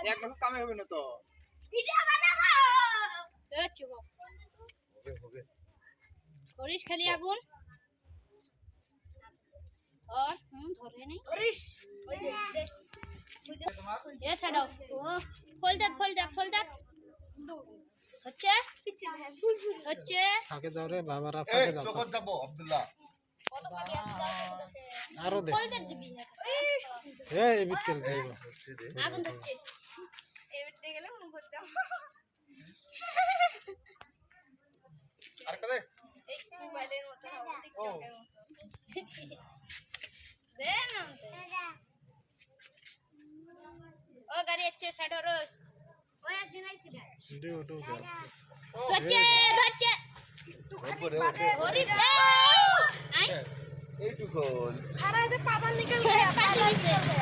এক বছর কামে হবে না তো ভিডিও বানাবো এ চুপ হবে করিস খালি আগুন और ধরে নেই করিস ওই দে এ ছাড়াও ফল দে হচ্ছে হচ্ছে ফাঁকে দাও রে বাবারা ফাঁকে দাও চকত যাব আব্দুল্লাহ কত বাকি আছে আরো দে ফল দিবি এই বিকেল দে আগুন ধরছে এবারে গেলে মন করতে আর কদে এই মোবাইলের মতো টিকটকের মতো দে না ও গাড়ি আছে সাইড ওর ওই একদিন আইছিল দে ওটো দে ধরছে ওপরে ওরে আই এইটুকু খারাই দে পাবার নিকে